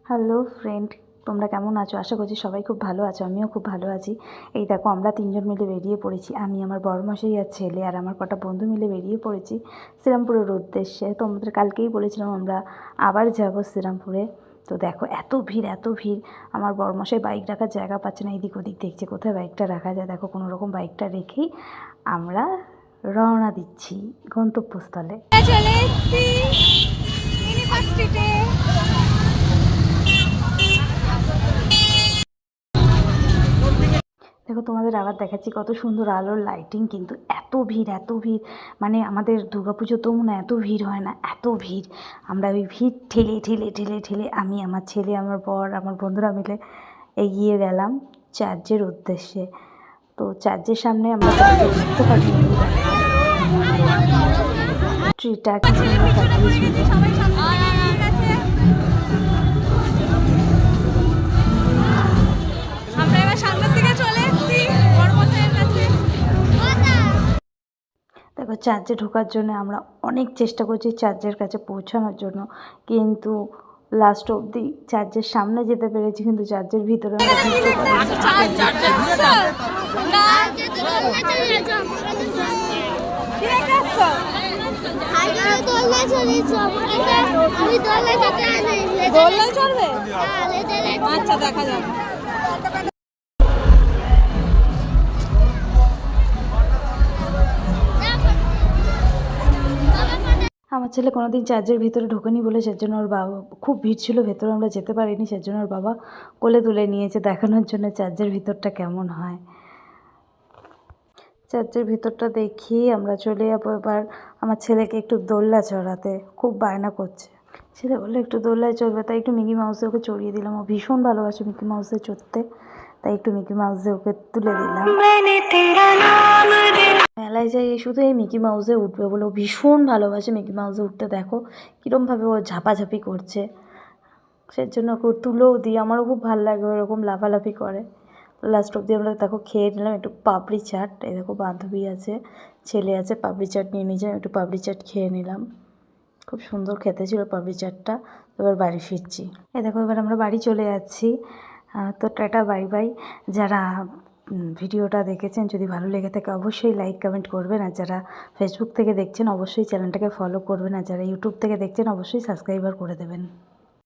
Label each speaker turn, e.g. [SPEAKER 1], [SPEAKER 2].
[SPEAKER 1] Hello friend, তোমরা কেমন আছো? আশা করছি সবাই খুব ভালো আছো। আমিও খুব ভালো আছি। এই দেখো, আমরা তিনজন মিলে বেরিয়ে পড়েছি। আমি, আমার বড়মশাই আর ছেলে আর আমার কটা বন্ধু মিলে বেরিয়ে পড়েছি শ্রীরামপুরের উদ্দেশ্যে। তোমাদের কালকেই বলেছিলাম আমরা আবার যাব শ্রীরামপুরে। তো দেখো, এত ভিড় এত ভিড়, আমার বড়মশাই বাইক রাখার জায়গা পাচ্ছে না, এদিক ওদিক দেখছে কোথায় বাইকটা রাখা যায়। দেখো, কোনো রকম বাইকটা রেখেই আমরা রওনা দিচ্ছি গন্তব্যস্থলে।
[SPEAKER 2] চলে এসেছি ইউনিভার্সিটিতে।
[SPEAKER 1] দেখো, তোমাদের আবার দেখাচ্ছি কত সুন্দর আলোর লাইটিং, কিন্তু এত ভিড় এত ভিড়, মানে আমাদের দুর্গাপুজো তো মনে এত ভিড় হয় না, এত ভিড়। আমরা ওই ভিড় ঠেলে ঠেলে ঠেলে ঠেলে আমি, আমার ছেলে, আমার বর, আমার বন্ধুরা মিলে এগিয়ে গেলাম চার্চের উদ্দেশ্যে। তো চার্চের সামনে আমরা দেখতে পাচ্ছি ট্রিটা কি সুন্দর কাটিয়েছিল।
[SPEAKER 2] আমরা এবার সামনের দিকে চলে এসেছি বড়মশাইয়ের কাছে।
[SPEAKER 1] দেখো, চার্চে ঢোকার জন্য আমরা অনেক চেষ্টা করছি চার্চের কাছে পৌঁছানোর জন্য, কিন্তু লাস্ট অবধি চার্চের সামনে যেতে পেরেছি, কিন্তু চার্চের ভিতরে আমরা ঢুকতে
[SPEAKER 2] দোলনায় চড়বে? আচ্ছা, দেখা যাবে।
[SPEAKER 1] আমার ছেলে কোনোদিন চার্চের ভিতরে ঢোকেনি বলে সেজন্য ওর বাবা, খুব ভিড় ছিল ভেতরে, আমরা যেতে পারিনি, সেজন্য ওর বাবা কোলে তুলে নিয়েছে দেখানোর জন্য চার্চের ভিতরটা কেমন হয়। চার্চের ভিতরটা দেখি আমরা চলে যাবো এবার আমার ছেলেকে একটু দোলনা চড়াতে, খুব বায়না করছে। ছেলে বললে একটু দোলনায় চড়বে, তাই একটু মিকি মাউসে ওকে চড়িয়ে দিলাম। ও ভীষণ ভালোবাসে মিকি মাউসে চড়তে, তাই একটু মিকি মাউসে ওকে তুলে দিলাম। মেলায় যাই শুধু এই মিকি মাউসে উঠবে বলে, ও ভীষণ ভালোবাসে মিকি মাউসে উঠতে। দেখো কীরমভাবে ও ঝাপাঝাপি করছে, সেজন্য ওকে তুলেও দিই, আমারও খুব ভালো লাগে ওরকম লাফালাফি করে। লাস্ট অবধি আমরা দেখো খেয়ে নিলাম একটু পাপড়ি চাট। এই দেখো, বান্ধবী আছে, ছেলে আছে, পাপড়ি চাট নিয়ে নিয়েছিলাম, একটু পাপড়ি চাট খেয়ে নিলাম। খুব সুন্দর খেতে ছিল পাপড়ি চাটটা। এবার বাড়ি ফিরছি। এই দেখো, এবার আমরা বাড়ি চলে যাচ্ছি। তো টাটা, বাই বাই। যারা ভিডিওটা দেখেছেন, যদি ভালো লেগে থাকে অবশ্যই লাইক কমেন্ট করবেন, আর যারা ফেসবুক থেকে দেখছেন অবশ্যই চ্যানেলটাকে ফলো করবেন, আর যারা ইউটিউব থেকে দেখছেন অবশ্যই সাবস্ক্রাইবার করে দেবেন।